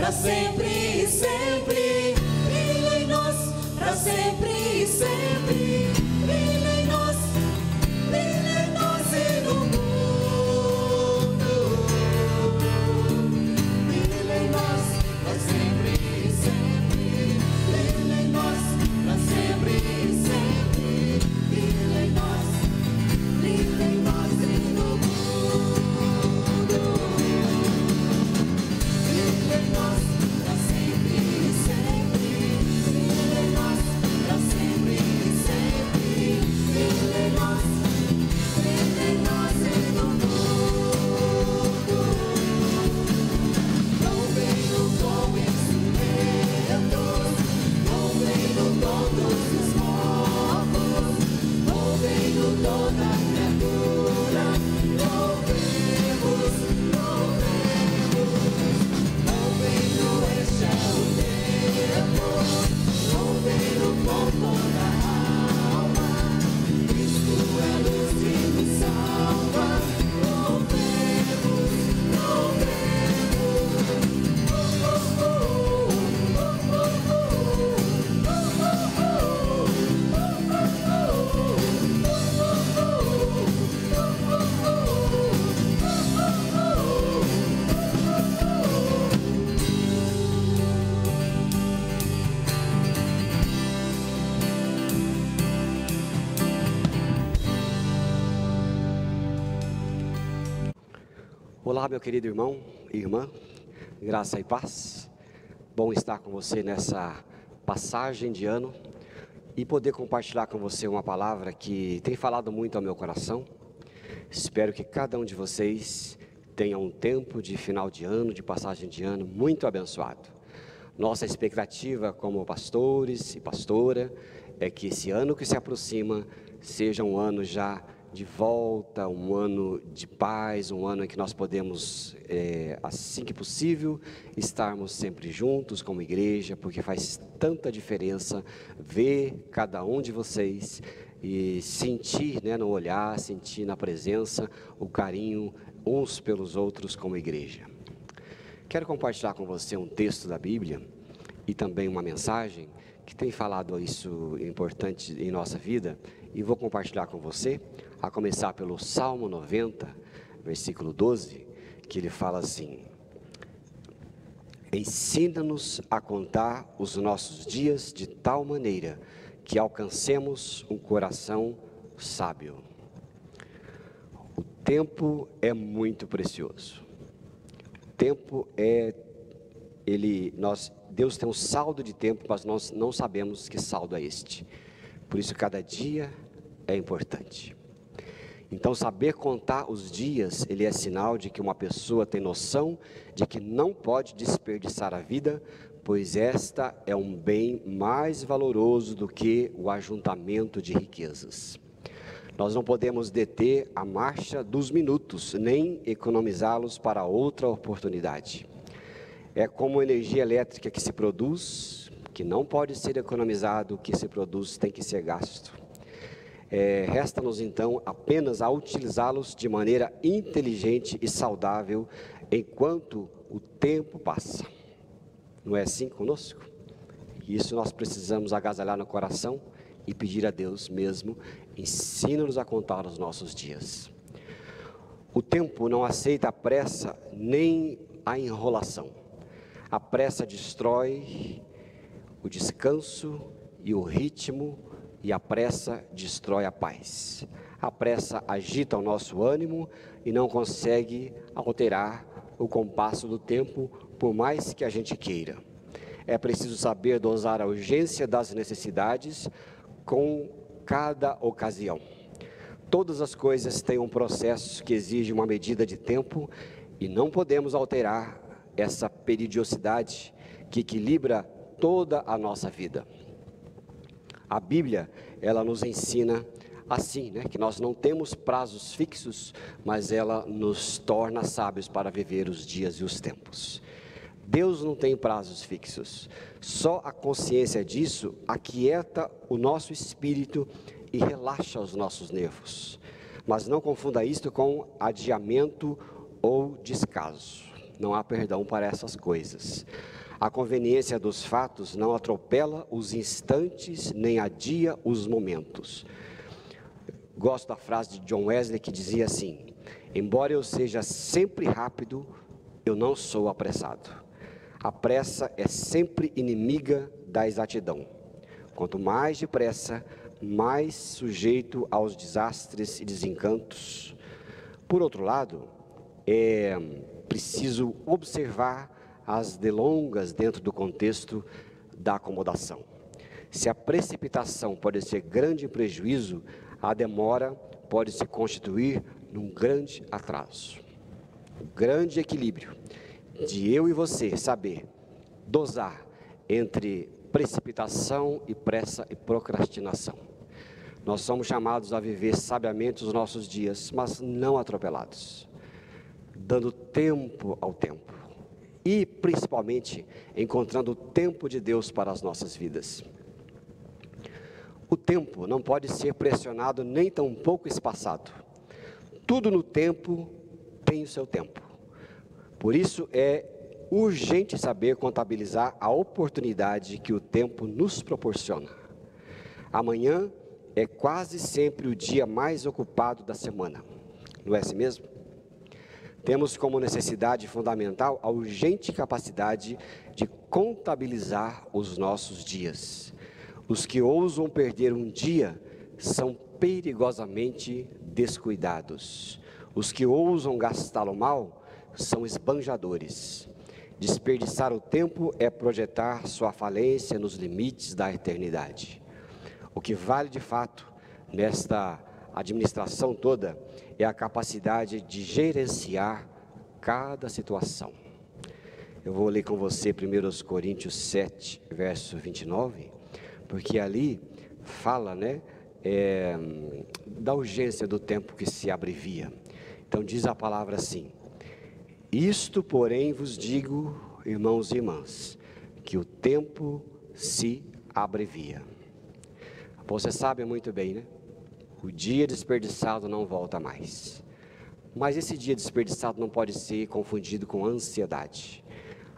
para sempre e sempre. Brilha em nós, para sempre e sempre. Brilha em nós e no mundo. Brilha em nós, para sempre e sempre. Brilha em nós, para sempre e sempre. Brilha em nós e no mundo. Brilha em nós, para sempre e sempre. Brilha em nós, para sempre e sempre. Brilha em nós e no mundo. Não venho com instrumentos, não venho com dos povos, não venho toda a criatura. Louvemos, não venho, este é o tempo, não venho com toda a alma. Cristo é luz que me salva. Louvemos. Olá, meu querido irmão e irmã, graça e paz. Bom estar com você nessa passagem de ano e poder compartilhar com você uma palavra que tem falado muito ao meu coração. Espero que cada um de vocês tenha um tempo de final de ano, de passagem de ano muito abençoado. Nossa expectativa como pastores e pastora é que esse ano que se aproxima seja um ano já de volta, um ano de paz, um ano em que nós podemos, assim que possível, estarmos sempre juntos como igreja, porque faz tanta diferença ver cada um de vocês e sentir, no olhar, sentir na presença o carinho uns pelos outros como igreja. Quero compartilhar com você um texto da Bíblia e também uma mensagem que tem falado isso importante em nossa vida e vou compartilhar com você, a começar pelo Salmo 90, versículo 12, que ele fala assim: ensina-nos a contar os nossos dias de tal maneira que alcancemos um coração sábio. O tempo é muito precioso. O tempo Deus tem um saldo de tempo, mas nós não sabemos que saldo é este. Por isso, cada dia é importante. Então, saber contar os dias, ele é sinal de que uma pessoa tem noção de que não pode desperdiçar a vida, pois esta é um bem mais valoroso do que o ajuntamento de riquezas. Nós não podemos deter a marcha dos minutos, nem economizá-los para outra oportunidade. É como energia elétrica que se produz, que não pode ser economizado, o que se produz tem que ser gasto. Resta-nos então apenas a utilizá-los de maneira inteligente e saudável enquanto o tempo passa. Não é assim conosco? Isso nós precisamos agasalhar no coração e pedir a Deus mesmo, ensina-nos a contar os nossos dias. O tempo não aceita a pressa nem a enrolação. A pressa destrói o descanso e o ritmo, e a pressa destrói a paz. A pressa agita o nosso ânimo e não consegue alterar o compasso do tempo, por mais que a gente queira. É preciso saber dosar a urgência das necessidades com cada ocasião. Todas as coisas têm um processo que exige uma medida de tempo e não podemos alterar essa periodicidade que equilibra toda a nossa vida. A Bíblia, ela nos ensina assim, que nós não temos prazos fixos, mas ela nos torna sábios para viver os dias e os tempos. Deus não tem prazos fixos, só a consciência disso aquieta o nosso espírito e relaxa os nossos nervos. Mas não confunda isto com adiamento ou descaso. não há perdão para essas coisas. A conveniência dos fatos não atropela os instantes, nem adia os momentos. Gosto da frase de John Wesley que dizia assim: embora eu seja sempre rápido, eu não sou apressado. A pressa é sempre inimiga da exatidão. Quanto mais depressa, mais sujeito aos desastres e desencantos. Por outro lado, é preciso observar as delongas dentro do contexto da acomodação. Se a precipitação pode ser grande prejuízo, a demora pode se constituir num grande atraso. O grande equilíbrio de eu e você saber dosar entre precipitação e pressa e procrastinação. Nós somos chamados a viver sabiamente os nossos dias, mas não atropelados, dando tempo ao tempo e, principalmente, encontrando o tempo de Deus para as nossas vidas. O tempo não pode ser pressionado nem tampouco espaçado. Tudo no tempo tem o seu tempo. Por isso é urgente saber contabilizar a oportunidade que o tempo nos proporciona. Amanhã é quase sempre o dia mais ocupado da semana, não é assim mesmo? Temos como necessidade fundamental a urgente capacidade de contabilizar os nossos dias. Os que ousam perder um dia são perigosamente descuidados. Os que ousam gastá-lo mal são esbanjadores. Desperdiçar o tempo é projetar sua falência nos limites da eternidade. O que vale de fato nesta administração toda é a capacidade de gerenciar cada situação. Eu vou ler com você 1 Coríntios 7, verso 29, porque ali fala, da urgência do tempo que se abrevia. Então diz a palavra assim: isto, porém, vos digo, irmãos e irmãs, que o tempo se abrevia. Você sabe muito bem, né? O dia desperdiçado não volta mais. Mas esse dia desperdiçado não pode ser confundido com ansiedade.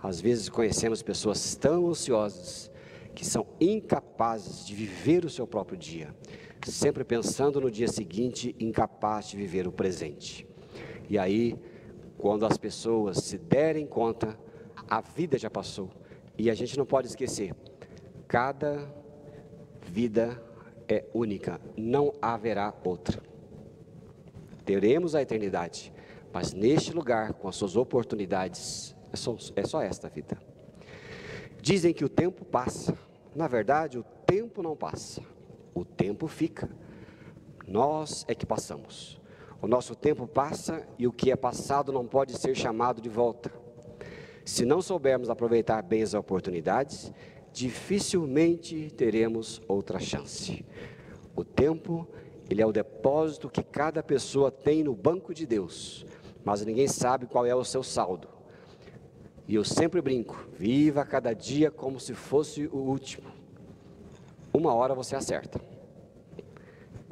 Às vezes conhecemos pessoas tão ansiosas que são incapazes de viver o seu próprio dia, sempre pensando no dia seguinte, incapaz de viver o presente. E aí, quando as pessoas se derem conta, a vida já passou. E a gente não pode esquecer, cada vida é única, não haverá outra. Teremos a eternidade, mas neste lugar, com as suas oportunidades, é só esta vida. Dizem que o tempo passa. Na verdade, o tempo não passa, o tempo fica. Nós é que passamos. O nosso tempo passa e o que é passado não pode ser chamado de volta. Se não soubermos aproveitar bem as oportunidades, dificilmente teremos outra chance. O tempo, ele é o depósito que cada pessoa tem no banco de Deus, mas ninguém sabe qual é o seu saldo. E eu sempre brinco, viva cada dia como se fosse o último. Uma hora você acerta.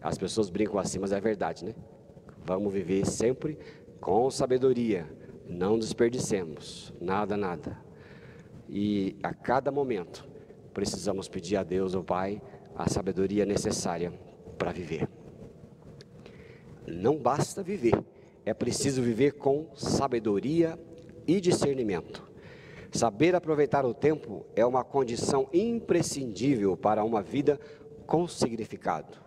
As pessoas brincam assim, mas é verdade, né? Vamos viver sempre com sabedoria, não desperdicemos, nada. E a cada momento, precisamos pedir a Deus, o Pai, a sabedoria necessária para viver. Não basta viver, é preciso viver com sabedoria e discernimento. Saber aproveitar o tempo é uma condição imprescindível para uma vida com significado.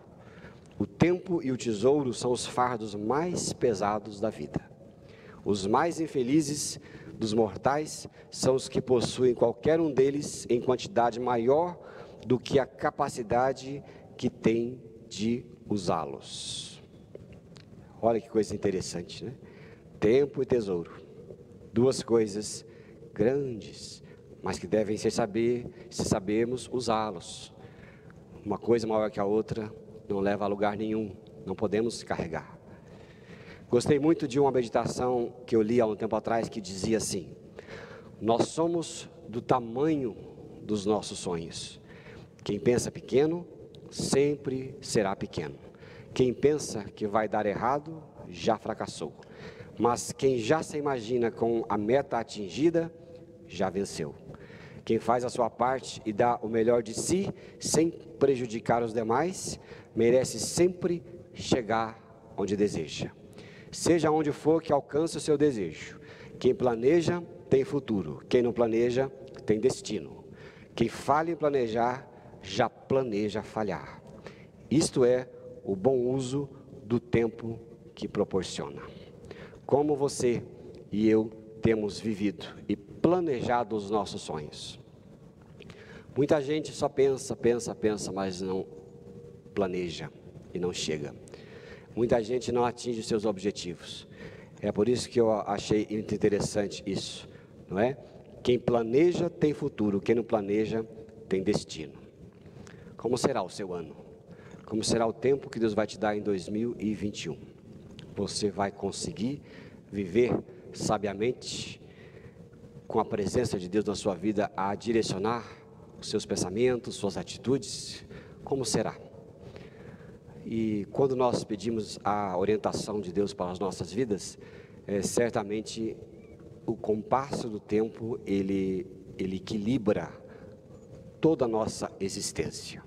O tempo e o tesouro são os fardos mais pesados da vida. Os mais infelizes dos mortais são os que possuem qualquer um deles em quantidade maior do que a capacidade que tem de usá-los. Olha que coisa interessante, né? Tempo e tesouro, duas coisas grandes, mas que devem ser se sabermos usá-los. Uma coisa maior que a outra não leva a lugar nenhum, não podemos carregar. Gostei muito de uma meditação que eu li há um tempo atrás que dizia assim: nós somos do tamanho dos nossos sonhos. Quem pensa pequeno, sempre será pequeno. Quem pensa que vai dar errado, já fracassou. Mas quem já se imagina com a meta atingida, já venceu. Quem faz a sua parte e dá o melhor de si, sem prejudicar os demais, merece sempre chegar onde deseja. Seja onde for que alcance o seu desejo. Quem planeja, tem futuro. Quem não planeja, tem destino. Quem falha em planejar, já planeja falhar. Isto é o bom uso do tempo que proporciona. Como você e eu temos vivido e planejado os nossos sonhos. Muita gente só pensa, mas não planeja e não chega. Muita gente não atinge os seus objetivos. É por isso que eu achei interessante isso, não é? Quem planeja tem futuro, quem não planeja tem destino. Como será o seu ano? Como será o tempo que Deus vai te dar em 2021? Você vai conseguir viver sabiamente, com a presença de Deus na sua vida, a direcionar os seus pensamentos, suas atitudes? Como será? E quando nós pedimos a orientação de Deus para as nossas vidas, certamente o compasso do tempo, ele equilibra toda a nossa existência.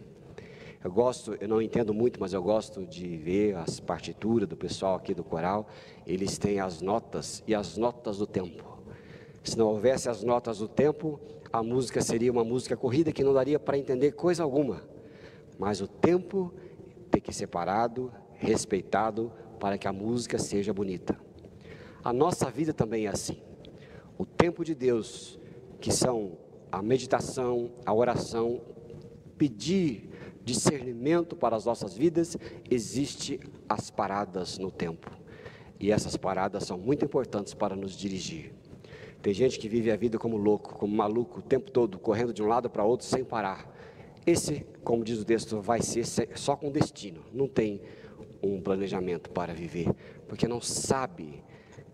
Eu não entendo muito, mas eu gosto de ver as partituras do pessoal aqui do coral. Eles têm as notas e as notas do tempo. Se não houvesse as notas do tempo, a música seria uma música corrida que não daria para entender coisa alguma. Mas o tempo tem que ser separado, respeitado, para que a música seja bonita. A nossa vida também é assim. O tempo de Deus, que são a meditação, a oração, pedir discernimento para as nossas vidas, existe as paradas no tempo. E essas paradas são muito importantes para nos dirigir. Tem gente que vive a vida como louco, como maluco, o tempo todo, correndo de um lado para outro sem parar. Esse, como diz o texto, vai ser só com destino. Não tem um planejamento para viver, porque não sabe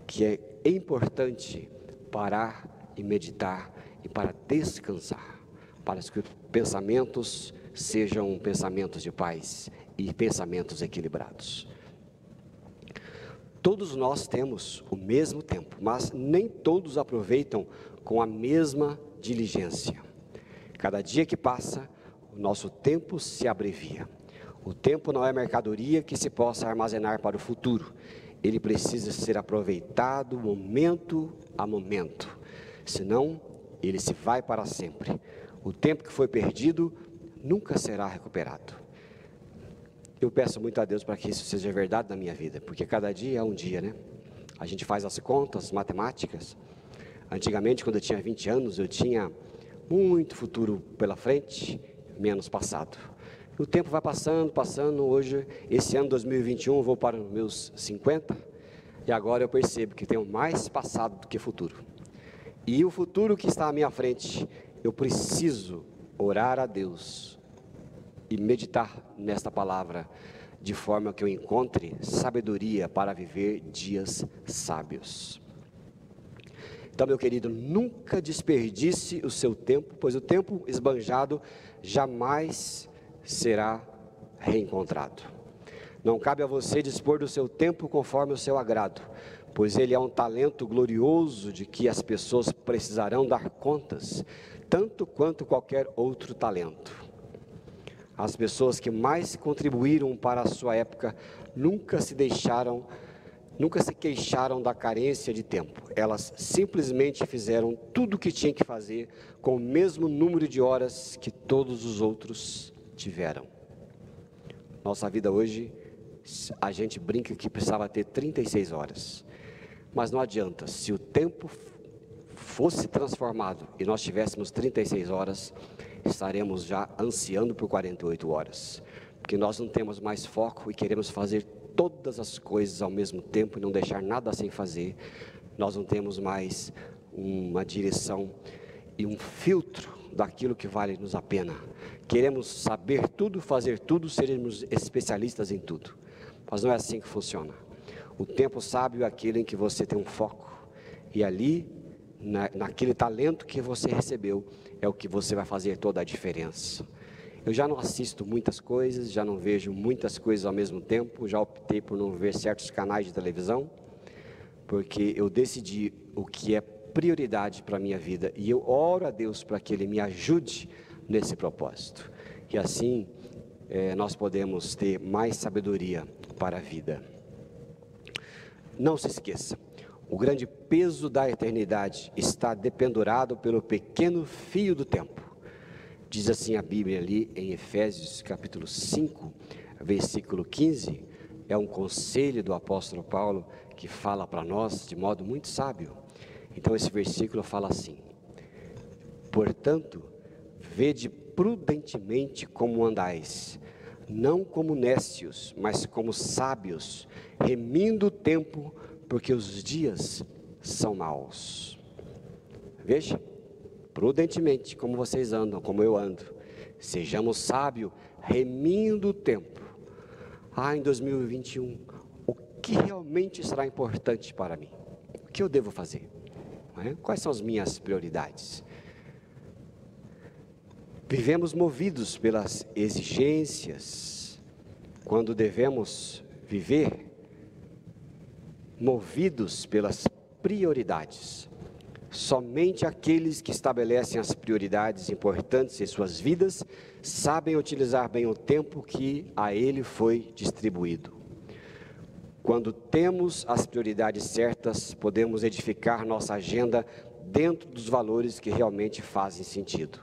que é importante parar e meditar e para descansar, para que os pensamentos sejam pensamentos de paz e pensamentos equilibrados. Todos nós temos o mesmo tempo, mas nem todos aproveitam com a mesma diligência. Cada dia que passa, o nosso tempo se abrevia. O tempo não é mercadoria que se possa armazenar para o futuro. Ele precisa ser aproveitado momento a momento. Senão, ele se vai para sempre. O tempo que foi perdido nunca será recuperado. Eu peço muito a Deus para que isso seja verdade na minha vida, porque cada dia é um dia, né? A gente faz as contas matemáticas. Antigamente, quando eu tinha 20 anos, eu tinha muito futuro pela frente, menos passado. O tempo vai passando, hoje, esse ano 2021, eu vou para os meus 50, e agora eu percebo que tenho mais passado do que futuro. E o futuro que está à minha frente, eu preciso orar a Deus e meditar nesta palavra, de forma que eu encontre sabedoria para viver dias sábios. Então, meu querido, nunca desperdice o seu tempo, pois o tempo esbanjado jamais será reencontrado. Não cabe a você dispor do seu tempo conforme o seu agrado, pois ele é um talento glorioso de que as pessoas precisarão dar contas, tanto quanto qualquer outro talento. As pessoas que mais contribuíram para a sua época nunca se queixaram da carência de tempo. Elas simplesmente fizeram tudo o que tinham que fazer com o mesmo número de horas que todos os outros tiveram. Nossa vida hoje, a gente brinca que precisava ter 36 horas. Mas não adianta, se o tempo fosse transformado e nós tivéssemos 36 horas, estaremos já ansiando por 48 horas, porque nós não temos mais foco e queremos fazer todas as coisas ao mesmo tempo e não deixar nada sem fazer. Nós não temos mais uma direção e um filtro daquilo que vale-nos a pena. Queremos saber tudo, fazer tudo, seremos especialistas em tudo, mas não é assim que funciona. O tempo sábio é aquele em que você tem um foco, e ali, naquele talento que você recebeu, é o que você vai fazer toda a diferença. Eu já não assisto muitas coisas, já não vejo muitas coisas ao mesmo tempo, já optei por não ver certos canais de televisão, porque eu decidi o que é prioridade para a minha vida, e eu oro a Deus para que Ele me ajude nesse propósito, e assim nós podemos ter mais sabedoria para a vida. Não se esqueça, o grande peso da eternidade está dependurado pelo pequeno fio do tempo. Diz assim a Bíblia ali em Efésios capítulo 5, versículo 15, é um conselho do apóstolo Paulo que fala para nós de modo muito sábio. Então esse versículo fala assim: portanto, vede prudentemente como andais, não como nécios, mas como sábios, remindo o tempo, porque os dias são maus. Veja, prudentemente como vocês andam, como eu ando, sejamos sábios, remindo o tempo. Em 2021, o que realmente será importante para mim? O que eu devo fazer? Quais são as minhas prioridades? Vivemos movidos pelas exigências, quando devemos viver movidos pelas prioridades. Somente aqueles que estabelecem as prioridades importantes em suas vidas sabem utilizar bem o tempo que a ele foi distribuído. Quando temos as prioridades certas, podemos edificar nossa agenda dentro dos valores que realmente fazem sentido.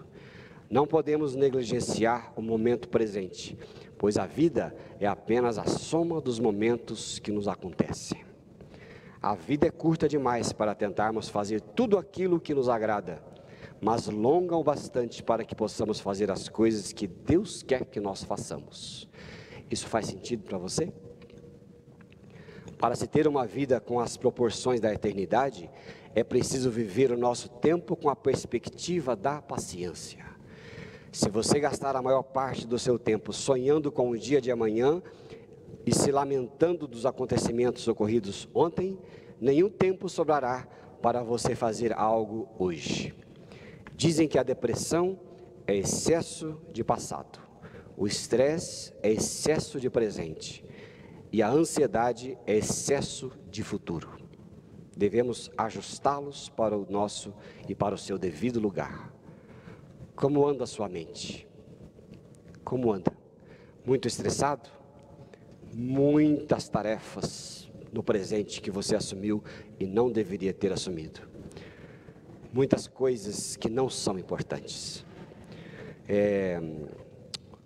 Não podemos negligenciar o momento presente, pois a vida é apenas a soma dos momentos que nos acontecem. A vida é curta demais para tentarmos fazer tudo aquilo que nos agrada, mas longa o bastante para que possamos fazer as coisas que Deus quer que nós façamos. Isso faz sentido para você? Para se ter uma vida com as proporções da eternidade, é preciso viver o nosso tempo com a perspectiva da paciência. Se você gastar a maior parte do seu tempo sonhando com o dia de amanhã e se lamentando dos acontecimentos ocorridos ontem, nenhum tempo sobrará para você fazer algo hoje. Dizem que a depressão é excesso de passado, o estresse é excesso de presente e a ansiedade é excesso de futuro. Devemos ajustá-los para o nosso e para o seu devido lugar. Como anda a sua mente? Como anda? Muito estressado? Muitas tarefas no presente que você assumiu e não deveria ter assumido. Muitas coisas que não são importantes.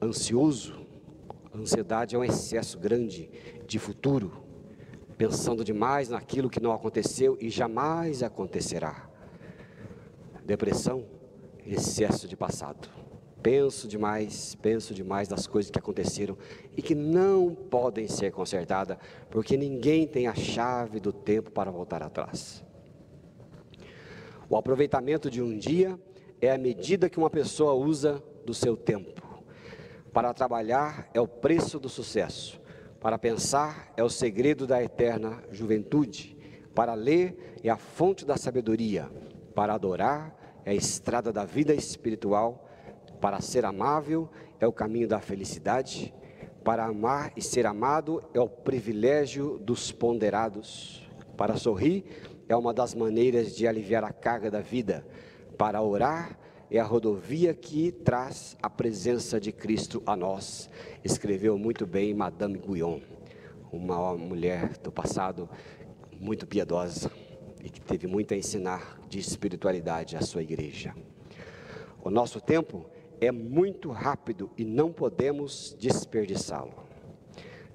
Ansioso, ansiedade é um excesso grande de futuro, pensando demais naquilo que não aconteceu e jamais acontecerá. Depressão, excesso de passado. Penso demais das coisas que aconteceram e que não podem ser consertadas, porque ninguém tem a chave do tempo para voltar atrás. O aproveitamento de um dia é a medida que uma pessoa usa do seu tempo. Para trabalhar é o preço do sucesso. Para pensar é o segredo da eterna juventude. Para ler é a fonte da sabedoria. Para adorar é a estrada da vida espiritual. Para ser amável é o caminho da felicidade. Para amar e ser amado é o privilégio dos ponderados. Para sorrir é uma das maneiras de aliviar a carga da vida. Para orar é a rodovia que traz a presença de Cristo a nós. Escreveu muito bem Madame Guyon, uma mulher do passado muito piedosa e que teve muito a ensinar de espiritualidade à sua igreja. O nosso tempo é muito rápido e não podemos desperdiçá-lo.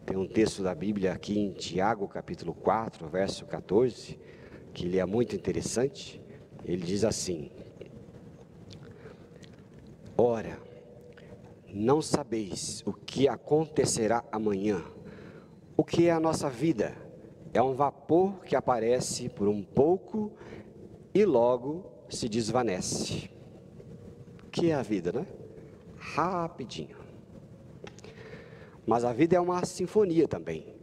Tem um texto da Bíblia aqui em Tiago, capítulo 4, verso 14, que ele é muito interessante. Ele diz assim: ora, não sabeis o que acontecerá amanhã. O que é a nossa vida? É um vapor que aparece por um pouco e logo se desvanece. O que é a vida, né? Rapidinho. Mas a vida é uma sinfonia também.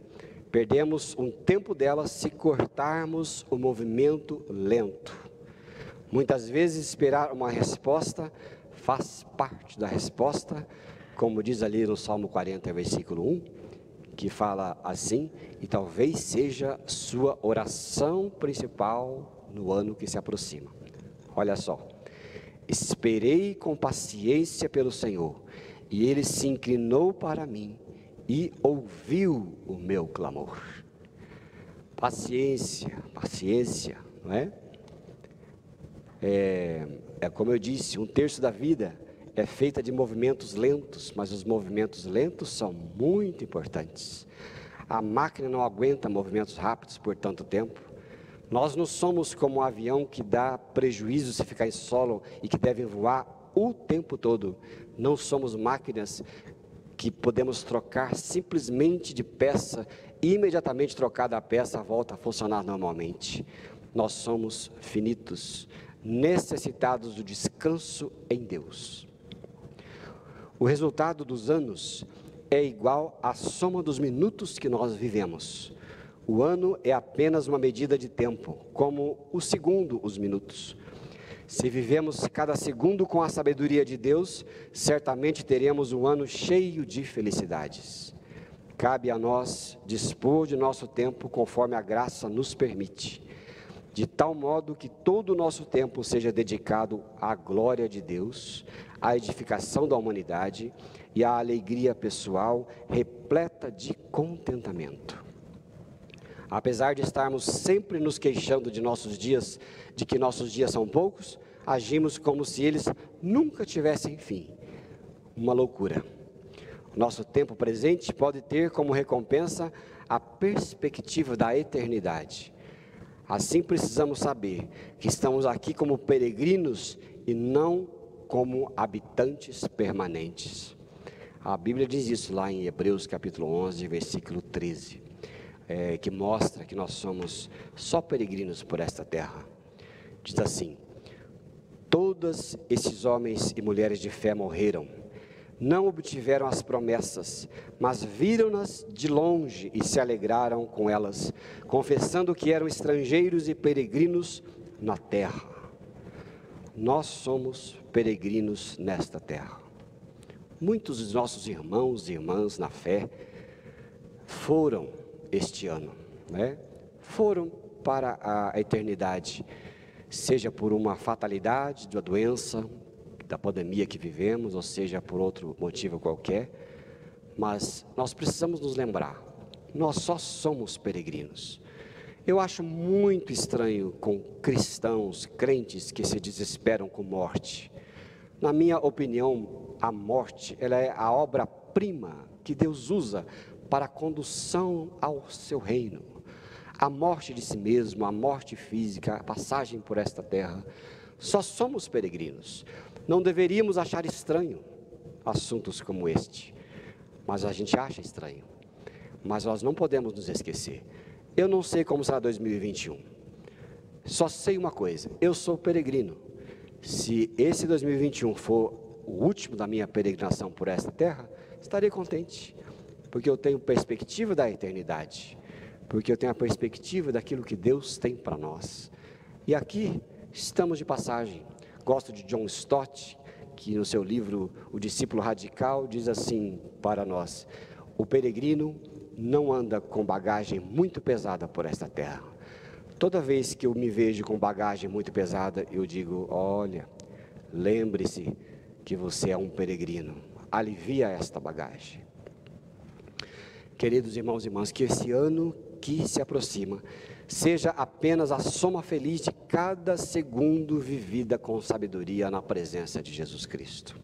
Perdemos um tempo dela se cortarmos o movimento lento. Muitas vezes esperar uma resposta faz parte da resposta, como diz ali no Salmo 40, versículo 1, que fala assim, e talvez seja sua oração principal no ano que se aproxima. Olha só: esperei com paciência pelo Senhor, e Ele se inclinou para mim e ouviu o meu clamor. Paciência, paciência, não é? É como eu disse, 1/3 da vida é feita de movimentos lentos, mas os movimentos lentos são muito importantes. A máquina não aguenta movimentos rápidos por tanto tempo. Nós não somos como um avião que dá prejuízo se ficar em solo e que deve voar o tempo todo. Não somos máquinas que podemos trocar simplesmente de peça e imediatamente trocada a peça volta a funcionar normalmente. Nós somos finitos, necessitados do descanso em Deus. O resultado dos anos é igual à soma dos minutos que nós vivemos. O ano é apenas uma medida de tempo, como o segundo, os minutos. Se vivemos cada segundo com a sabedoria de Deus, certamente teremos um ano cheio de felicidades. Cabe a nós dispor de nosso tempo conforme a graça nos permite, de tal modo que todo o nosso tempo seja dedicado à glória de Deus, à edificação da humanidade e à alegria pessoal repleta de contentamento. Apesar de estarmos sempre nos queixando de que nossos dias são poucos, agimos como se eles nunca tivessem fim. Uma loucura. Nosso tempo presente pode ter como recompensa a perspectiva da eternidade. Assim precisamos saber que estamos aqui como peregrinos e não como habitantes permanentes. A Bíblia diz isso lá em Hebreus capítulo 11, versículo 13. Que mostra que nós somos só peregrinos por esta terra. Diz assim: todos esses homens e mulheres de fé morreram, não obtiveram as promessas, mas viram-nas de longe e se alegraram com elas, confessando que eram estrangeiros e peregrinos na terra. Nós somos peregrinos nesta terra. Muitos dos nossos irmãos e irmãs na fé foram este ano, né? Foram para a eternidade, seja por uma fatalidade da doença, da pandemia que vivemos, ou seja por outro motivo qualquer, mas nós precisamos nos lembrar, nós só somos peregrinos. Eu acho muito estranho com cristãos, crentes que se desesperam com morte. Na minha opinião, a morte, ela é a obra-prima que Deus usa para a condução ao seu reino. A morte de si mesmo, a morte física, a passagem por esta terra, só somos peregrinos. Não deveríamos achar estranho assuntos como este, mas a gente acha estranho. Mas nós não podemos nos esquecer. Eu não sei como será 2021. Só sei uma coisa: eu sou peregrino. Se esse 2021 for o último da minha peregrinação por esta terra, estarei contente, porque eu tenho perspectiva da eternidade, porque eu tenho a perspectiva daquilo que Deus tem para nós. E aqui estamos de passagem. Gosto de John Stott, que no seu livro O Discípulo Radical diz assim para nós: o peregrino não anda com bagagem muito pesada por esta terra. Toda vez que eu me vejo com bagagem muito pesada, eu digo: olha, lembre-se que você é um peregrino, alivia esta bagagem. Queridos irmãos e irmãs, que esse ano que se aproxima seja apenas a soma feliz de cada segundo vivida com sabedoria na presença de Jesus Cristo.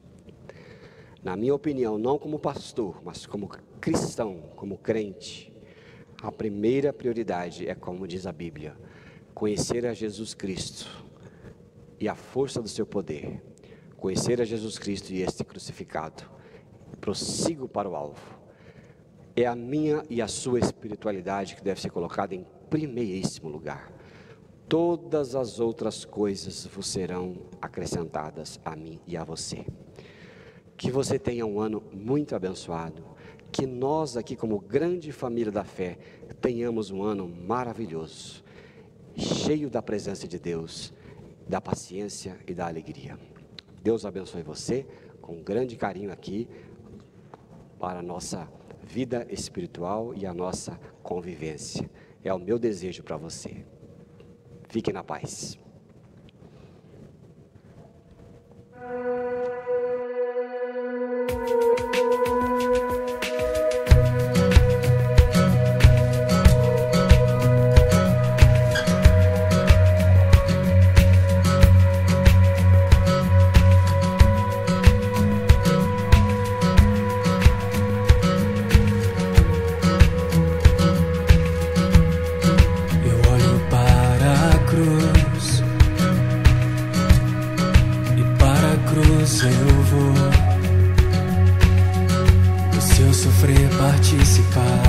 Na minha opinião, não como pastor, mas como cristão, como crente, a primeira prioridade é, como diz a Bíblia, conhecer a Jesus Cristo e a força do seu poder, conhecer a Jesus Cristo e este crucificado. Prossigo para o alvo. É a minha e a sua espiritualidade que deve ser colocada em primeiríssimo lugar. Todas as outras coisas vos serão acrescentadas a mim e a você. Que você tenha um ano muito abençoado. Que nós aqui, como grande família da fé, tenhamos um ano maravilhoso, cheio da presença de Deus, da paciência e da alegria. Deus abençoe você, com grande carinho aqui, para a nossa vida espiritual e a nossa convivência. É o meu desejo para você. Fique na paz. Eu vou, do seu sofrer participar.